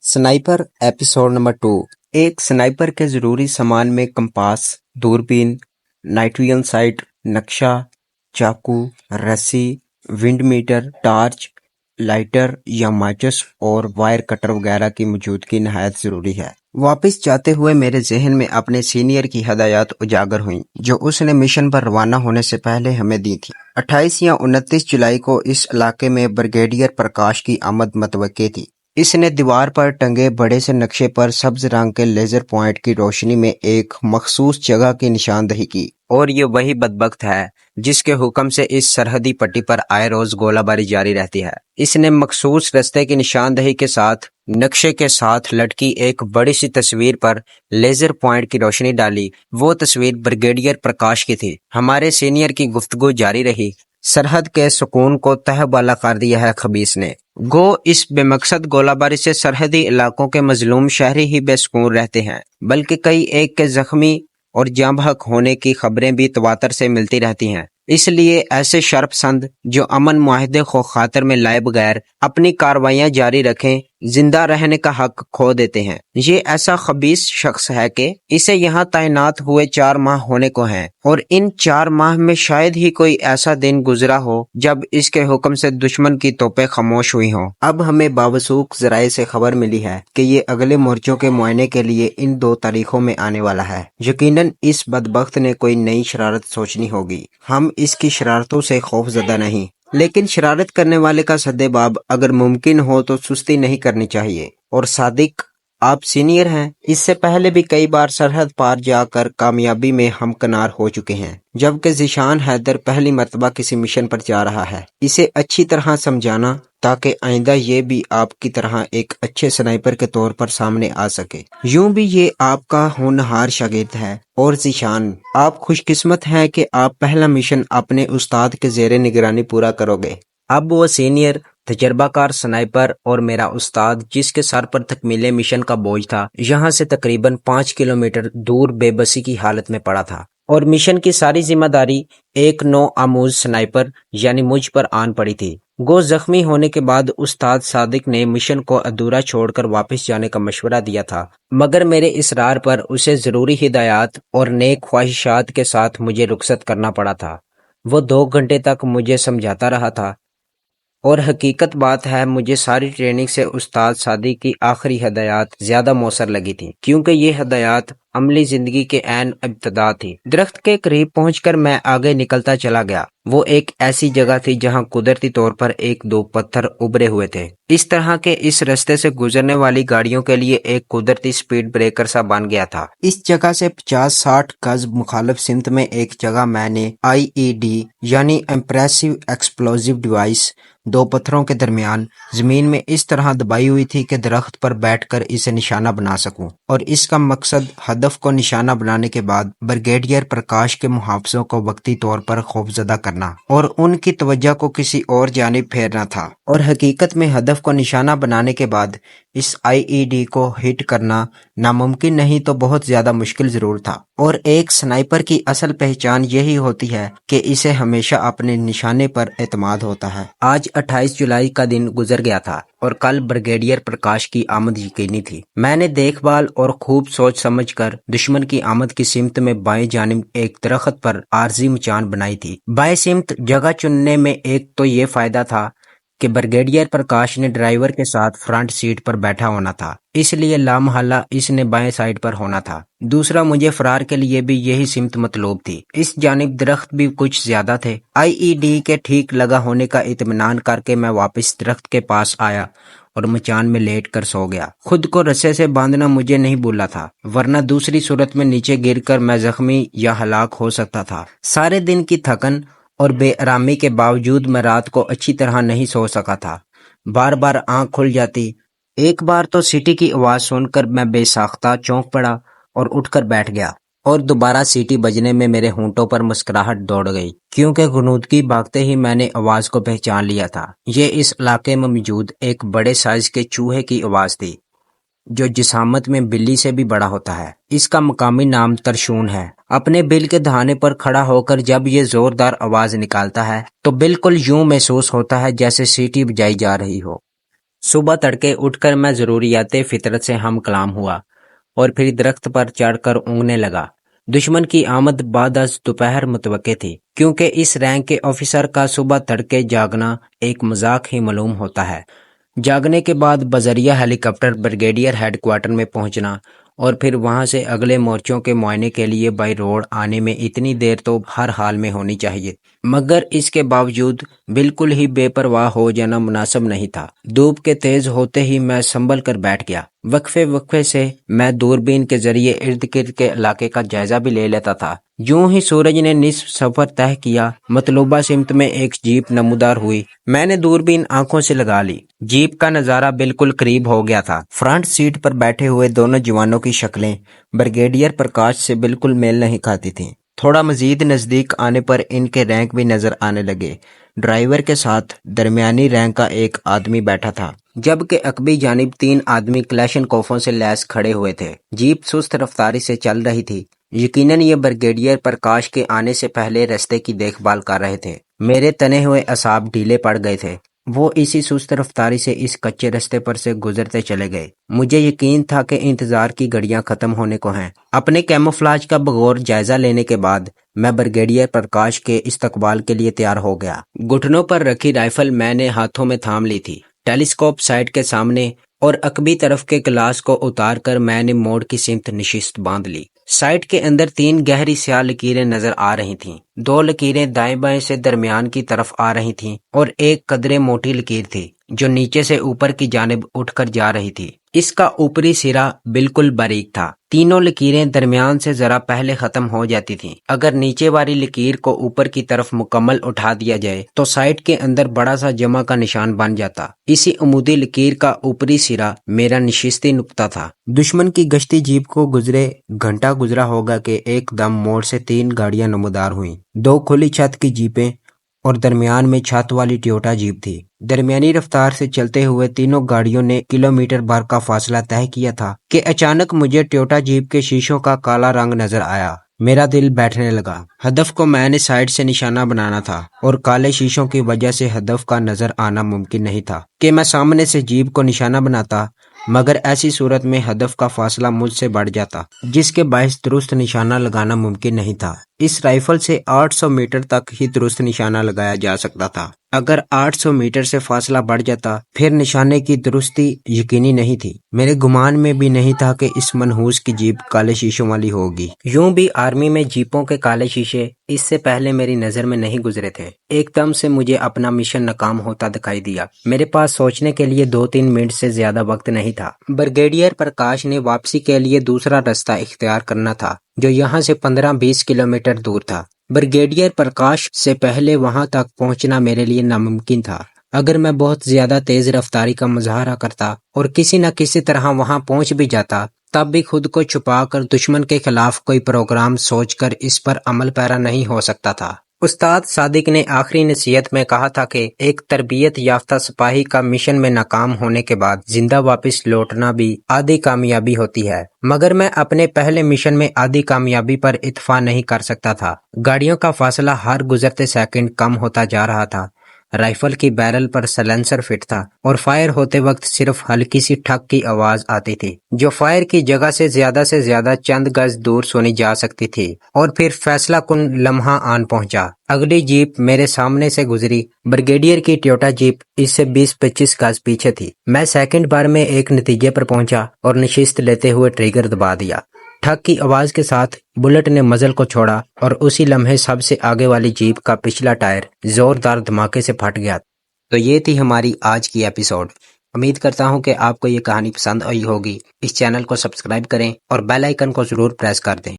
Sniper episode number 2। एक sniper के ज़रूरी सामान में कंपास, दूरबीन, नाइट विजन साइट, नक्शा, चाकू, रस्सी, विंड मीटर, टॉर्च, लाइटर या माचिस और वायर कटर वगैरह की मौजूदगी नहायत ज़रूरी है। वापस जाते हुए मेरे जहन में अपने सीनियर की हदायत उजागर हुई जो उसने मिशन पर रवाना होने से पहले हमें दी थी। 28 या 29 जुलाई को इस इलाके में ब्रिगेडियर प्रकाश की आमद मतवक्की थी। इसने दीवार पर टंगे बड़े से नक्शे पर सब्ज रंग के लेजर पॉइंट की रोशनी में एक मखसूस जगह की निशानदही की। और ये वही बदबख्त है जिसके हुक्म से इस सरहदी पट्टी पर आए रोज गोलाबारी जारी रहती है। इसने मखसूस रास्ते की निशानदही के साथ नक्शे के साथ लटकी एक बड़ी सी तस्वीर पर लेजर पॉइंट की रोशनी डाली। वो तस्वीर ब्रिगेडियर प्रकाश की थी। हमारे सीनियर की गुफ्तगू जारी रही। सरहद के सुकून को तहबाला कर दिया है खबीस ने। गो इस बेमकसद गोलाबारी से सरहदी इलाकों के मजलूम शहरी ही बेसुकून रहते हैं, बल्कि कई एक के जख्मी और जाँ बहक होने की खबरें भी तवातर से मिलती रहती हैं। इसलिए ऐसे शर्पसंद जो अमन मुआहदे को खातर में लाए बगैर अपनी कार्रवाइयां जारी रखें, जिंदा रहने का हक खो देते हैं। ये ऐसा खबीस शख्स है कि इसे यहाँ तैनात हुए 4 माह होने को हैं और इन 4 माह में शायद ही कोई ऐसा दिन गुजरा हो जब इसके हुक्म से दुश्मन की तोपें खामोश हुई हों। अब हमें बावसूख जराए से खबर मिली है कि ये अगले मोर्चों के मुआयने के लिए इन 2 तारीखों में आने वाला है। यकीनन इस बदबख्त ने कोई नई शरारत सोचनी होगी। हम इसकी शरारतों से खौफजदा नहीं, लेकिन शरारत करने वाले का सद्देबाब अगर मुमकिन हो तो सुस्ती नहीं करनी चाहिए। और सादिक, आप सीनियर हैं, इससे पहले भी कई बार सरहद पार जाकर कामयाबी में हमकनार हो चुके हैं, जबकि ज़ीशान हैदर पहली मर्तबा किसी मिशन पर जा रहा है। इसे अच्छी तरह समझाना ताकि आइंदा ये भी आपकी तरह एक अच्छे स्नाइपर के तौर पर सामने आ सके। यूं भी ये आपका होनहार शागिर्द है। और ज़ीशान, आप खुशकिस्मत हैं कि आप पहला मिशन अपने उस्ताद के ज़ेरे निगरानी पूरा करोगे। अब वो सीनियर तजर्बाकार स्नाइपर और मेरा उस्ताद जिसके सर पर तकमीले मिशन का बोझ था, यहाँ से तकरीबन 5 किलोमीटर दूर बेबसी की हालत में पड़ा था और मिशन की सारी जिम्मेदारी एक नौ आमूज स्नाइपर यानी मुझ पर आन पड़ी थी। गो जख्मी होने के बाद उस्ताद सादिक ने मिशन को अधूरा छोड़कर वापस जाने का मशवरा दिया था, मगर मेरे इसरार पर उसे जरूरी हिदायत और नेक ख्वाहिशात के साथ मुझे रुखसत करना पड़ा था। वो 2 घंटे तक मुझे समझाता रहा था और हकीकत बात है मुझे सारी ट्रेनिंग से उस्ताद सादिक की आखिरी हदायत ज्यादा मौसर लगी थी, क्योंकि ये हदायत अमली जिंदगी के ऐन इब्तदा थी। दरख्त के करीब पहुंचकर मैं आगे निकलता चला गया। वो एक ऐसी जगह थी जहां कुदरती तौर पर 1-2 पत्थर उभरे हुए थे। इस तरह के इस रास्ते से गुजरने वाली गाड़ियों के लिए एक कुदरती स्पीड ब्रेकर सा बन गया था। इस जगह से 50-60 गज मुखालिफ सिमत में एक जगह मैंने IED यानी इम्प्रेसिव एक्सप्लोजिव डिवाइस 2 पत्थरों के दरमियान जमीन में इस तरह दबाई हुई थी कि दरख्त पर बैठकर इसे निशाना बना सकूं। और इसका मकसद हदफ को निशाना बनाने के बाद ब्रिगेडियर प्रकाश के मुहाफिजों को वक्ती तौर पर खौफजदा करना और उनकी तवज्जो को किसी और जानिब फेरना था। और हकीकत में हदफ को निशाना बनाने के बाद इस IED को हिट करना नामुमकिन नहीं तो बहुत ज्यादा मुश्किल जरूर था। और एक स्नाइपर की असल पहचान यही होती है कि इसे हमेशा अपने निशाने पर एतमाद होता है। आज 28 जुलाई का दिन गुजर गया था और कल ब्रिगेडियर प्रकाश की आमद यकीनी थी। मैंने देखभाल और खूब सोच समझकर दुश्मन की आमद की सिमत में बाएं जानिब एक दरख्त पर आरजी मचान बनाई थी। बाएं सिमत जगह चुनने में एक तो ये फायदा था कि ब्रिगेडियर प्रकाश ने ड्राइवर के साथ फ्रंट सीट पर बैठा होना था, इसलिए लामहल्ला इसने बाएं साइड पर होना था। दूसरा, मुझे फरार के लिए भी यही सिमत मतलूब थी। इस जानिब दरख्त भी कुछ ज्यादा थे। IED के ठीक लगा होने का इत्मीनान करके मैं वापस दरख्त के पास आया और मचान में लेट कर सो गया। खुद को रस्से से बांधना मुझे नहीं भूला था, वरना दूसरी सूरत में नीचे गिरकर मैं जख्मी या हलाक हो सकता था। सारे दिन की थकन और बेआरामी के बावजूद मैं रात को अच्छी तरह नहीं सो सका था। बार बार आंख खुल जाती। एक बार तो सीटी की आवाज सुनकर मैं बेसाख्ता चौंक पड़ा और उठकर बैठ गया और दोबारा सीटी बजने में मेरे होंठों पर मुस्कुराहट दौड़ गई, क्योंकि गुनूदगी भागते ही मैंने आवाज को पहचान लिया था। ये इस इलाके में मौजूद एक बड़े साइज के चूहे की आवाज थी, जो जिसामत में बिल्ली से भी बड़ा होता है। इसका मकामी नाम तरशून है। अपने बिल के दहाने पर खड़ा होकर जब ये जोरदार आवाज निकालता है तो बिल्कुल यूं महसूस होता है जैसे सीटी बजाई जा रही हो। صبح تڑکے اٹھ کر میں ضروریات فطرت سے ہم کلام ہوا اور پھر درخت پر چڑھ کر اونگنے لگا۔ دشمن کی آمد بعد از دوپہر متوقع تھی، کیونکہ اس رینک کے آفیسر کا صبح تڑکے جاگنا ایک مذاق ہی معلوم ہوتا ہے۔ جاگنے کے بعد بذریعہ ہیلی کاپٹر بریگیڈیئر ہیڈ کوارٹر میں پہنچنا اور پھر وہاں سے اگلے مورچوں کے معائنے کے لیے بائی روڈ آنے میں اتنی دیر تو ہر حال میں ہونی چاہیے، مگر اس کے باوجود بالکل ہی بے پرواہ ہو جانا مناسب نہیں تھا۔ دھوپ کے تیز ہوتے ہی میں سنبھل کر بیٹھ گیا۔ وقفے سے میں دوربین کے ذریعے ارد گرد کے علاقے کا جائزہ بھی لے لیتا تھا۔ یوں ہی سورج نے نصف سفر طے کیا، مطلوبہ سمت میں ایک جیپ نمودار ہوئی۔ میں نے دوربین آنکھوں سے لگا لی۔ جیپ کا نظارہ بالکل قریب ہو گیا تھا۔ فرنٹ سیٹ پر بیٹھے ہوئے دونوں جوانوں کی شکلیں بریگیڈیئر پرکاش سے بالکل میل نہیں کھاتی تھیں۔ تھوڑا مزید نزدیک آنے پر ان کے رینک بھی نظر آنے لگے۔ ڈرائیور کے ساتھ درمیانی رینک کا ایک آدمی بیٹھا تھا، جبکہ عقبی جانب 3 آدمی کلاشنکوفوں سے لیس کھڑے ہوئے تھے۔ جیپ سست رفتاری سے چل رہی تھی۔ یقیناً یہ بریگیڈیئر پرکاش کے آنے سے پہلے رستے کی دیکھ بھال کر رہے تھے۔ میرے تنے ہوئے اعصاب ڈھیلے پڑ گئے تھے۔ وہ اسی سست رفتاری سے اس کچے رستے پر سے گزرتے چلے گئے۔ مجھے یقین تھا کہ انتظار کی گھڑیاں ختم ہونے کو ہیں۔ اپنے کیموفلاج کا بغور جائزہ لینے کے بعد میں بریگیڈیئر پرکاش کے استقبال کے لیے تیار ہو گیا۔ گھٹنوں پر رکھی رائفل میں نے ہاتھوں میں تھام لی تھی۔ ٹیلیسکوپ سائٹ کے سامنے اور عقبی طرف کے گلاس کو اتار کر میں نے موڑ کی سمت نشست باندھ لی۔ سائٹ کے اندر 3 گہری سیاہ لکیریں نظر آ رہی تھیں۔ 2 لکیریں دائیں بائیں سے درمیان کی طرف آ رہی تھیں اور ایک قدرے موٹی لکیر تھی جو نیچے سے اوپر کی جانب اٹھ کر جا رہی تھی۔ اس کا اوپری سرا بالکل باریک تھا۔ تینوں لکیریں درمیان سے ذرا پہلے ختم ہو جاتی تھیں۔ اگر نیچے والی لکیر کو اوپر کی طرف مکمل اٹھا دیا جائے تو سائٹ کے اندر بڑا سا جمع کا نشان بن جاتا۔ اسی عمودی لکیر کا اوپری سرا میرا نشستی نقطہ تھا۔ دشمن کی گشتی جیپ کو گزرے گھنٹہ گزرا ہوگا کہ ایک دم موڑ سے 3 گاڑیاں نمودار ہوئیں۔ 2 کھلی چھت کی جیپیں اور درمیان میں چھت والی ٹویوٹا جیپ تھی۔ درمیانی رفتار سے چلتے ہوئے تینوں گاڑیوں نے کلومیٹر بھر کا فاصلہ طے کیا تھا کہ اچانک مجھے ٹویوٹا جیپ کے شیشوں کا کالا رنگ نظر آیا۔ میرا دل بیٹھنے لگا۔ ہدف کو میں نے سائڈ سے نشانہ بنانا تھا اور کالے شیشوں کی وجہ سے ہدف کا نظر آنا ممکن نہیں تھا کہ میں سامنے سے جیپ کو نشانہ بناتا، مگر ایسی صورت میں ہدف کا فاصلہ مجھ سے بڑھ جاتا، جس کے باعث درست نشانہ لگانا ممکن نہیں تھا۔ اس رائفل سے 800 میٹر تک ہی درست نشانہ لگایا جا سکتا تھا۔ اگر 800 میٹر سے فاصلہ بڑھ جاتا پھر نشانے کی درستی یقینی نہیں تھی۔ میرے گمان میں بھی نہیں تھا کہ اس منحوس کی جیپ کالے شیشوں والی ہوگی۔ یوں بھی آرمی میں جیپوں کے کالے شیشے اس سے پہلے میری نظر میں نہیں گزرے تھے۔ ایک دم سے مجھے اپنا مشن ناکام ہوتا دکھائی دیا۔ میرے پاس سوچنے کے لیے 2-3 منٹ سے زیادہ وقت نہیں تھا۔ بریگیڈیئر پرکاش نے واپسی کے لیے دوسرا راستہ اختیار کرنا تھا جو یہاں سے 15-20 کلومیٹر دور تھا۔ بریگیڈیئر پرکاش سے پہلے وہاں تک پہنچنا میرے لیے ناممکن تھا۔ اگر میں بہت زیادہ تیز رفتاری کا مظاہرہ کرتا اور کسی نہ کسی طرح وہاں پہنچ بھی جاتا، تب بھی خود کو چھپا کر دشمن کے خلاف کوئی پروگرام سوچ کر اس پر عمل پیرا نہیں ہو سکتا تھا۔ استاد صادق نے آخری نصیحت میں کہا تھا کہ ایک تربیت یافتہ سپاہی کا مشن میں ناکام ہونے کے بعد زندہ واپس لوٹنا بھی آدھی کامیابی ہوتی ہے، مگر میں اپنے پہلے مشن میں آدھی کامیابی پر اتفاق نہیں کر سکتا تھا۔ گاڑیوں کا فاصلہ ہر گزرتے سیکنڈ کم ہوتا جا رہا تھا۔ رائفل کی بیرل پر سلنسر فٹ تھا اور فائر ہوتے وقت صرف ہلکی سی ٹھک کی آواز آتی تھی جو فائر کی جگہ سے زیادہ چند گز دور سنی جا سکتی تھی، اور پھر فیصلہ کن لمحہ آن پہنچا۔ اگلی جیپ میرے سامنے سے گزری۔ بریگیڈیئر کی ٹویوٹا جیپ اس سے 20-25 گز پیچھے تھی۔ میں سیکنڈ بھر میں ایک نتیجے پر پہنچا اور نشست لیتے ہوئے ٹریگر دبا دیا۔ ٹھک کی آواز کے ساتھ بلٹ نے مزل کو چھوڑا اور اسی لمحے سب سے آگے والی جیپ کا پچھلا ٹائر زوردار دھماکے سے پھٹ گیا۔ تو یہ تھی ہماری آج کی ایپیسوڈ۔ امید کرتا ہوں کہ آپ کو یہ کہانی پسند آئی ہوگی۔ اس چینل کو سبسکرائب کریں اور بیل آئیکن کو ضرور پریس کر دیں۔